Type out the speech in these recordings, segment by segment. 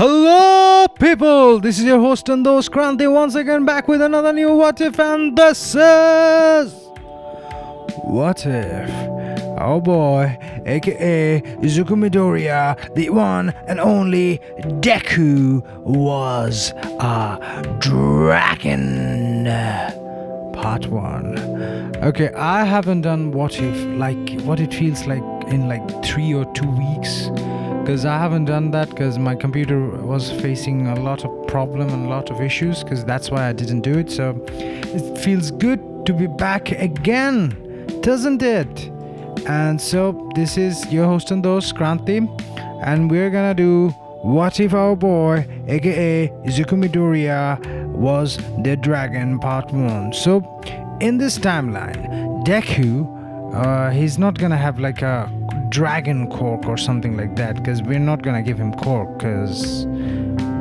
Hello, people! This is your host and host Kranti once again back with another new What If, and this is What If our boy, aka Izuku Midoriya, the one and only Deku, was a dragon. Part 1. Okay, I haven't done What If, like what it feels like in like 3 or 2 weeks. Because I haven't done that because my computer was facing a lot of problem and a lot of issues, because that's why I didn't do it. So it feels good to be back again, doesn't it? And so this is your host and host Kranti, and we're gonna do What If Our Boy aka Izuku Midoriya was the dragon part 1. So in this timeline, Deku, he's not gonna have like a dragon cork or something like that, because we're not gonna give him cork, because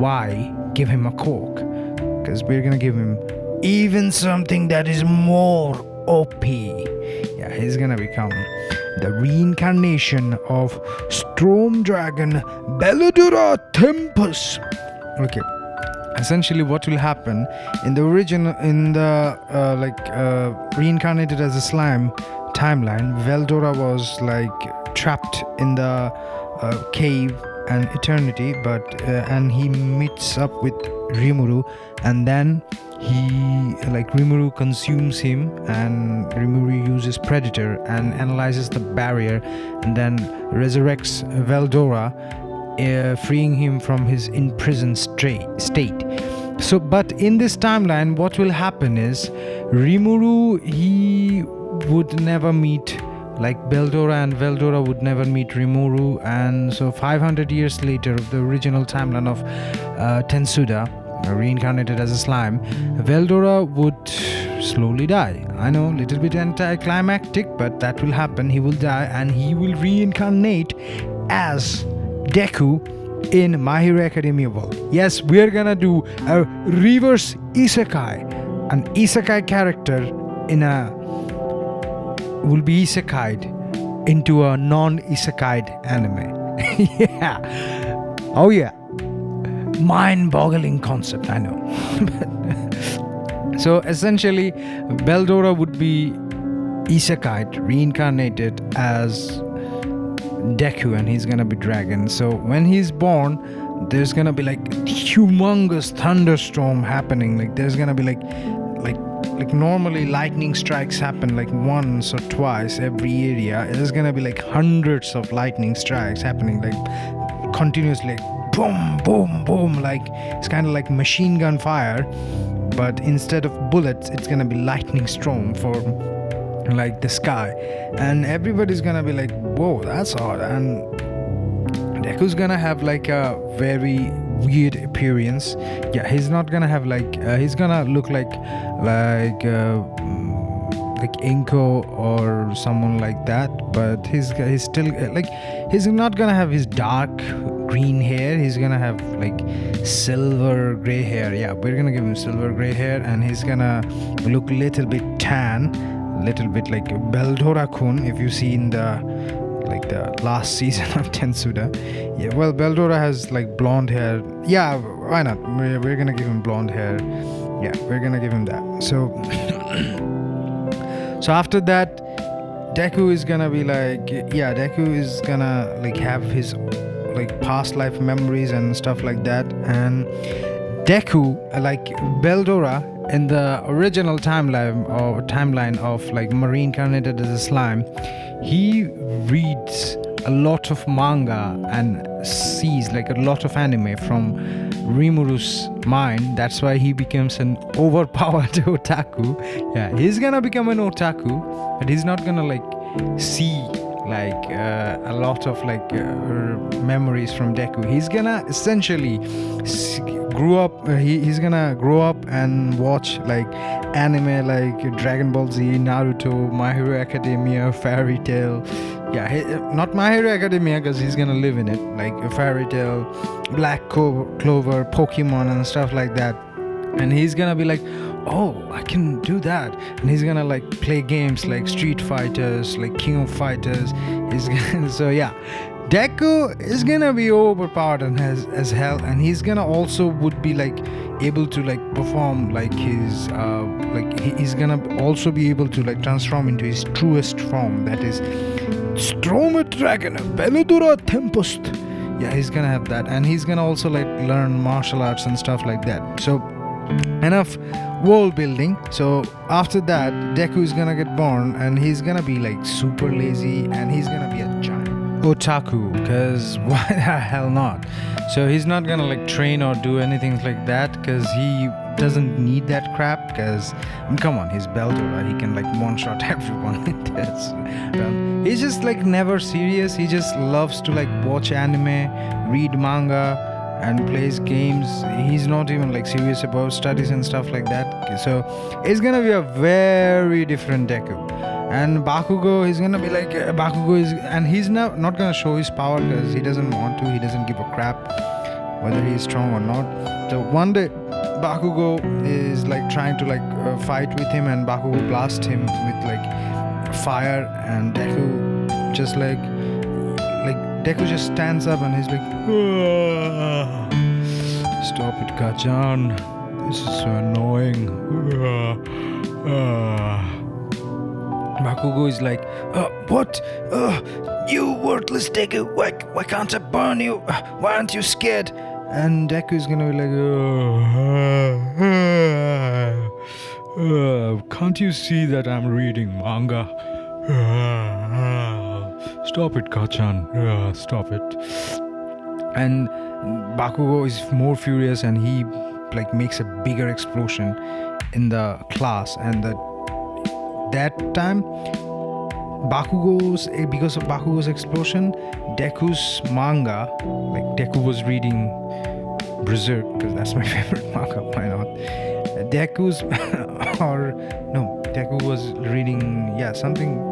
why give him a cork? Because we're gonna give him even something that is more OP. Yeah, he's gonna become the reincarnation of Storm Dragon Belladura Tempest. Okay, essentially what will happen in the reincarnated as a slime timeline, Veldora was like trapped in the cave and eternity, but and he meets up with Rimuru, and then Rimuru consumes him, and Rimuru uses Predator and analyzes the barrier, and then resurrects Veldora, freeing him from his imprisoned state. So, but in this timeline, what will happen is Rimuru, he would never meet Veldora, and Veldora would never meet Rimuru, and so 500 years later of the original timeline of Tensuda, reincarnated as a slime, Veldora would slowly die. I know, little bit anticlimactic, but that will happen. He will die and he will reincarnate as Deku in My Hero Academia world. Yes, we're gonna do a reverse isekai. An isekai character will be isekai'd into a non-isekai'd anime. Yeah. Oh yeah. Mind-boggling concept, I know. So essentially, Veldora would be isekai'd, reincarnated as Deku, and he's gonna be dragon. So when he's born, there's gonna be like humongous thunderstorm happening. Like there's gonna be like normally lightning strikes happen like once or twice every area. There's gonna be like hundreds of lightning strikes happening like continuously, like boom boom boom, like it's kind of like machine gun fire, but instead of bullets it's gonna be lightning storm for like the sky, and everybody's gonna be like, whoa, that's odd. And Deku's gonna have like a very weird appearance. Yeah, he's not gonna have he's gonna look like Inko or someone like that, but he's still he's not gonna have his dark green hair. He's gonna have like silver gray hair. Yeah, we're gonna give him silver gray hair, and he's gonna look little bit tan, little bit like Beldora-kun, if you see in the last season of Tensuda. Yeah, well, Beldora has like blonde hair. Yeah, why not? We're gonna give him blonde hair. Yeah, we're gonna give him that. So so after that, Deku is gonna be Deku is gonna have his past life memories and stuff like that. And Deku, Beldora in the original timeline of reincarnated as a slime, he reads a lot of manga and sees a lot of anime from Rimuru's mind. That's why he becomes an overpowered otaku. Yeah, he's gonna become an otaku, but he's not gonna see a lot of memories from Deku. He's gonna essentially grow up. He's gonna grow up and watch anime like Dragon Ball Z, Naruto, My Hero Academia, Fairy Tail. Yeah, not My Hero Academia because he's gonna live in it, Fairy Tail, Black Clover, Pokemon and stuff like that. And he's gonna be like, oh, I can do that. And he's gonna play games like Street Fighters, like King of Fighters. He's gonna, so yeah, Deku is gonna be overpowered and as hell, and he's gonna also would be like able to like perform like his he's gonna also be able to like transform into his truest form, that is Storm Dragon Belladura Tempest. Yeah, he's gonna have that, and he's gonna also like learn martial arts and stuff like that. So enough world building. So after that, Deku is gonna get born, and he's gonna be like super lazy, and he's gonna be a giant otaku, because why the hell not? So he's not gonna like train or do anything like that, because he doesn't need that crap, because come on, he's Beldora, he can like one-shot everyone with this. He's just like never serious. He just loves to like watch anime, read manga, and plays games. He's not even like serious about studies and stuff like that. So it's gonna be a very different Deku. And Bakugo is gonna be like Bakugo is, and he's not gonna show his power because he doesn't want to. He doesn't give a crap whether he's strong or not. So one day Bakugo is like trying to like fight with him, and Bakugo blasts him with like fire, and Deku just like Deku just stands up and he's like, stop it, Kachan, this is so annoying. Bakugo is like, what? You worthless Deku, why can't I burn you? Why aren't you scared? And Deku is gonna be like, can't you see that I'm reading manga? Stop it, Kachan. Stop it. And Bakugo is more furious, and he like makes a bigger explosion in the class. And that time, because of Bakugo's explosion, Deku's manga, like Deku was reading Berserk, because that's my favorite manga. Why not? Deku was reading something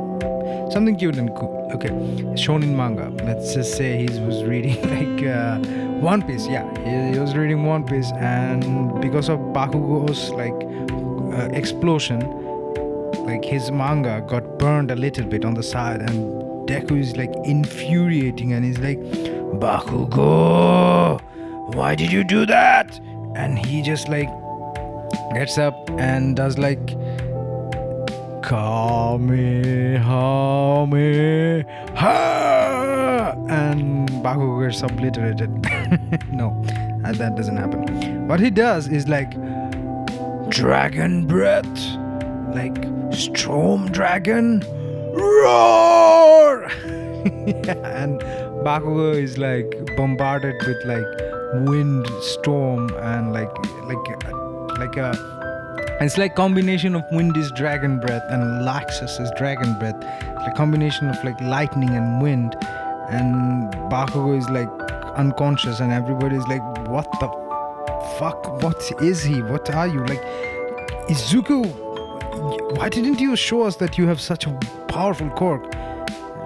cute and cool. Okay, shonen manga. Let's just say he was reading like One Piece. Yeah, he was reading One Piece, and because of Bakugo's like explosion, like his manga got burned a little bit on the side, and Deku is like infuriating, and he's like, Bakugo, why did you do that? And he just like gets up and does like Kamehameha, and Bakugo gets obliterated. No, that doesn't happen. What he does is like Dragon Breath, like Storm Dragon, roar. Yeah, and Bakugo is like bombarded with like wind, storm, and like a. It's like combination of wind is dragon breath and Laxus is dragon breath. It's a combination of like lightning and wind, and Bakugo is like unconscious, and everybody's like, what the fuck? What is he? What are you? Like, Izuku, why didn't you show us that you have such a powerful quirk?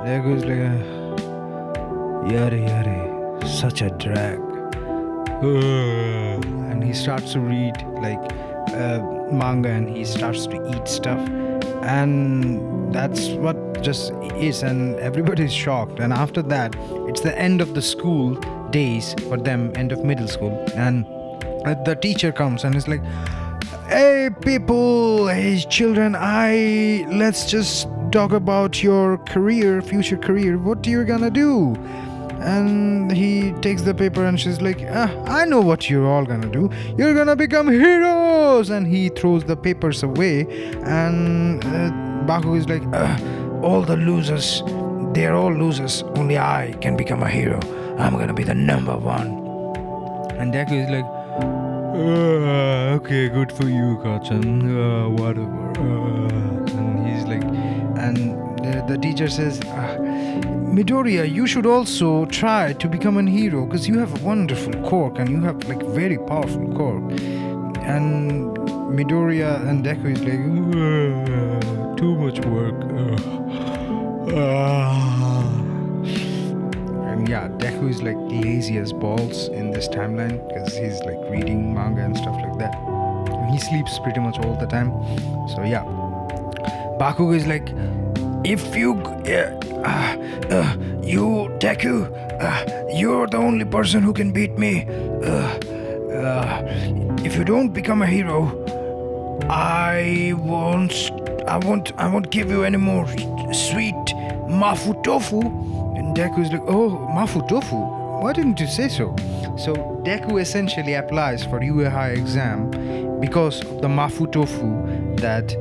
There goes like yare, such a drag. And he starts to read like manga, and he starts to eat stuff, and that's what just is, and everybody's shocked. And after that, it's the end of the school days for them, end of middle school, and the teacher comes and is like, hey people, hey children, let's just talk about your future career, what you're gonna do. And he takes the paper, and she's like, I know what you're all gonna do. You're gonna become heroes. And he throws the papers away, and Bakugo is like, all the losers, they're all losers. Only I can become a hero. I'm gonna be the number one. And Deku is like, okay, good for you, Kachan. Whatever. And he's like, and the teacher says, Midoriya, you should also try to become a hero, because you have a wonderful quirk, and you have like very powerful quirk. And Midoriya and Deku is like, too much work. And yeah, Deku is like lazy as balls in this timeline, because he's like reading manga and stuff like that. And he sleeps pretty much all the time. So yeah, Bakugo is like, if you, you Deku, you're the only person who can beat me. If you don't become a hero, I won't give you any more sweet mafu tofu. And Deku's like, oh, mafu tofu? Why didn't you say so? So Deku essentially applies for UA High exam because of the mafu tofu that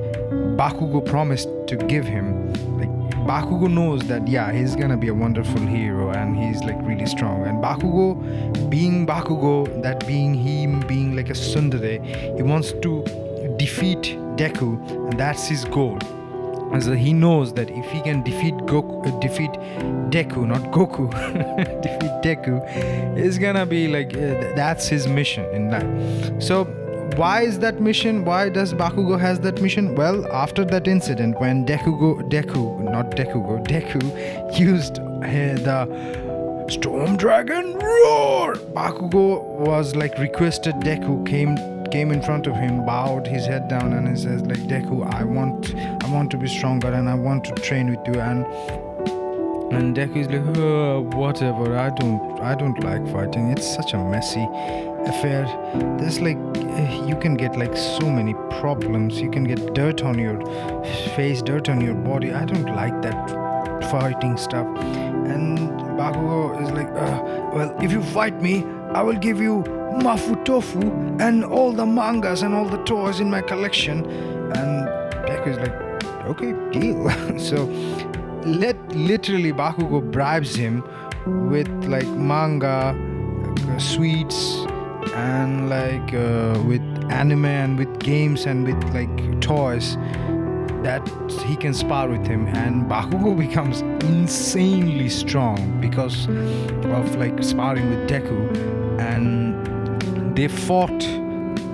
Bakugo promised to give him. Like, Bakugo knows that he's gonna be a wonderful hero and he's like really strong. And Bakugo, being Bakugo, that being him being like a tsundere, he wants to defeat Deku, and that's his goal. And so he knows that if he can defeat Deku, not Goku, defeat Deku, it's gonna be like that's his mission in life. So why is that mission? Why does Bakugo has that mission? Well, after that incident when Deku used the Storm Dragon Roar, Bakugo was like requested Deku came in front of him, bowed his head down, and he says like, Deku, I want to be stronger and I want to train with you. And Deku is like, whatever, I don't like fighting. It's such a messy affair. There's like, you can get like so many problems. You can get dirt on your face, dirt on your body. I don't like that fighting stuff. And Bakugo is like, well, if you fight me, I will give you mafu tofu and all the mangas and all the toys in my collection. And Deku is like, okay, deal. So literally Bakugo bribes him with like manga, sweets, and like with anime and with games and with like toys that he can spar with him. And Bakugo becomes insanely strong because of like sparring with Deku. And they fought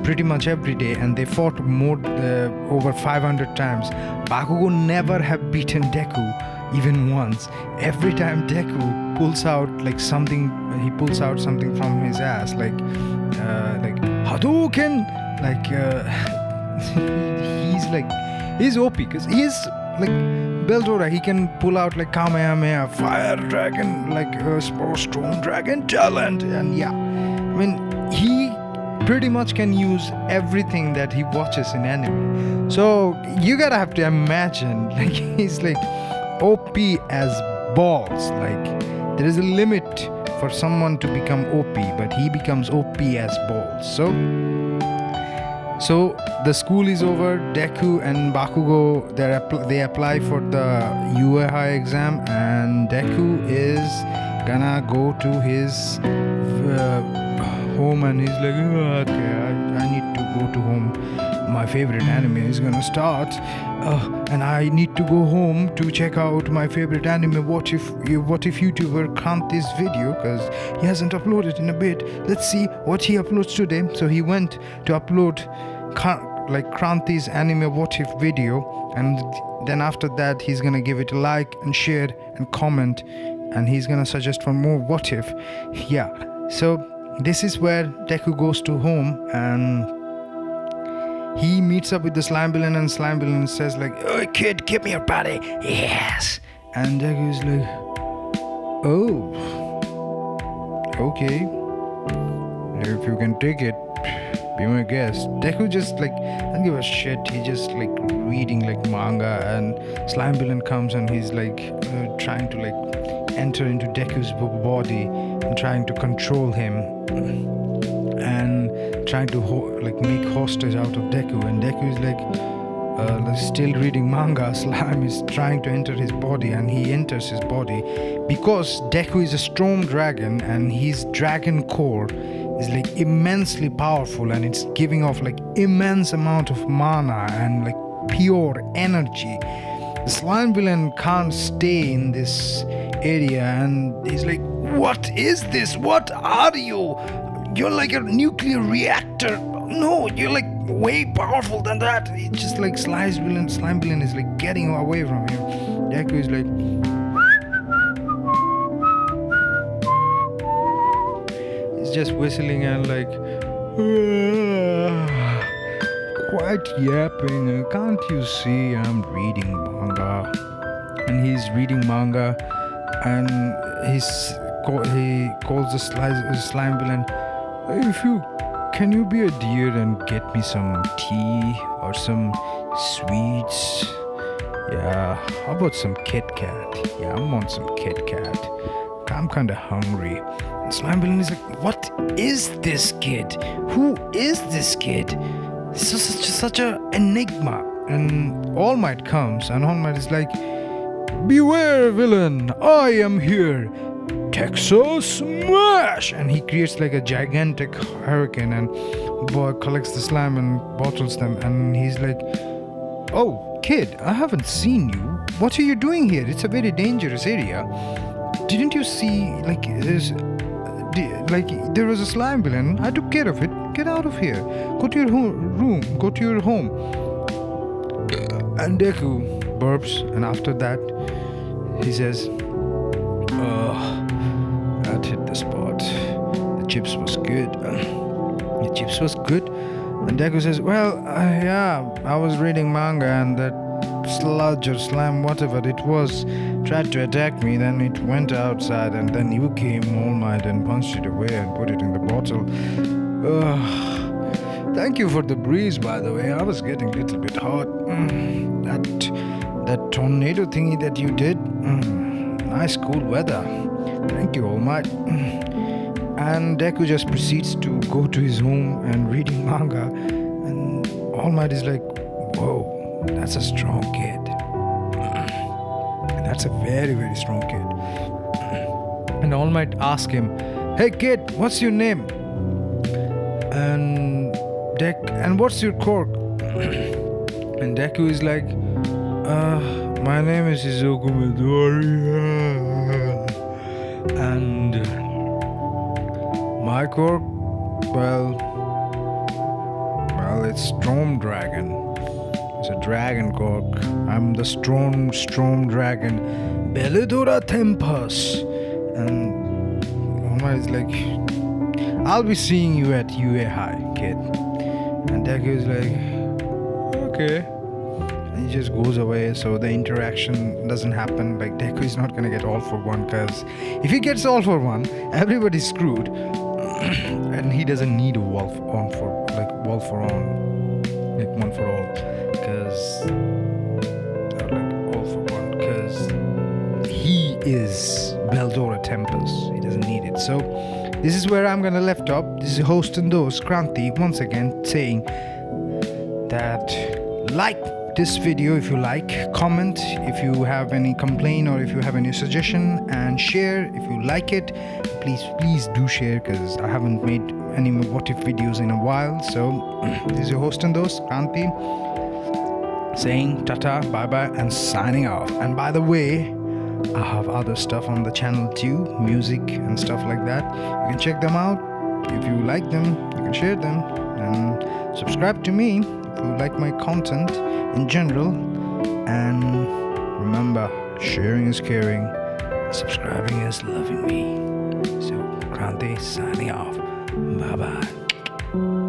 pretty much every day, and they fought over 500 times. Bakugo never have beaten Deku even once. Every time Deku pulls out something from his ass, like Hadouken, he's OP because he's like Beldora. He can pull out like Kamehameha, Fire Dragon, Storm Dragon talent, and I mean, he pretty much can use everything that he watches in anime. So you gotta have to imagine, like, he's like OP as balls. Like, there is a limit for someone to become OP, but he becomes OP as balls. So the school is over. Deku and Bakugo, they apply for the UA High exam, and Deku is gonna go to his home, and he's like, okay, I need to go to home. My favorite anime is gonna start, and I need to go home to check out my favorite anime. What if YouTuber Kranti's video, because he hasn't uploaded in a bit. Let's see what he uploads today. So he went to upload Kranti's anime what if video, and then after that he's gonna give it a like and share and comment, and he's gonna suggest for more what if. So this is where Deku goes to home, and he meets up with the slime villain, and slime villain says like, "Oh kid, give me your body." Yes. And Deku is like, "Oh, okay, if you can take it, be my guest." Deku just doesn't give a shit. He just reading manga, and slime villain comes, and he's trying to enter into Deku's body and trying to control him and trying to make hostage out of Deku. And Deku is still reading manga. Slime is trying to enter his body, and he enters his body because Deku is a storm dragon, and his dragon core is immensely powerful, and it's giving off immense amount of mana and pure energy. The slime villain can't stay in this area, and he's like, "What is this? What are you? You're like a nuclear reactor. No, you're way powerful than that." It's just slime villain is getting away from him. Deku is he's just whistling and quite yapping. Can't you see I'm reading manga? and he's reading manga, and he calls the slime villain. If you can you be a dear and get me some tea or some sweets? Yeah, how about some Kit Kat? Yeah, I want some Kit Kat. I'm kinda hungry. And slime villain is like, what is this kid? Who is this kid? This is such a enigma. And All Might comes, and All Might is like, beware, villain! I am here. Texas Smash! And he creates like a gigantic hurricane, and boy collects the slime and bottles them, and he's like, oh, kid, I haven't seen you. What are you doing here? It's a very dangerous area. Didn't you see, there was a slime villain? I took care of it. Get out of here. Go to your room. Go to your home. And Deku burps, and after that, he says, that hit the spot. The chips was good. The chips was good. And Deku says, well, yeah, I was reading manga, and that sludge or slime, whatever it was, tried to attack me. Then it went outside, and then you came, All Might, and punched it away and put it in the bottle. Thank you for the breeze, by the way. I was getting a little bit hot. That tornado thingy that you did, nice cool weather. Thank you, All Might. And Deku just proceeds to go to his home and reading manga. And All Might is like, whoa, that's a strong kid. That's a very, very strong kid. And All Might ask him, hey kid, what's your name? And what's your quirk? And Deku is like, my name is Izuku Midori. And my quirk, well, it's Storm Dragon. It's a dragon quirk. I'm the Storm Dragon, Belladura Tempest. And Oma is like, I'll be seeing you at UA High, kid. And Deku is like, okay. And he just goes away, so the interaction doesn't happen. Like, Deku is not gonna get all for one, because if he gets all for one, everybody's screwed. And he doesn't need a one for all, like one for all, because all for one, because he is Beldora Tempest. He doesn't need it. So this is where I'm gonna left up. This is host and host Kranti once again saying that like this video if you like, comment if you have any complaint or if you have any suggestion, and share if you like it. Please do share, because I haven't made any what if videos in a while. So this is your host and host Kranti saying tata, bye bye, and signing off. And by the way, I have other stuff on the channel too, music and stuff like that. You can check them out. If you like them, you can share them, and subscribe to me if you like my content in general. And remember, sharing is caring, subscribing is loving me. So Kranti signing off. Bye bye.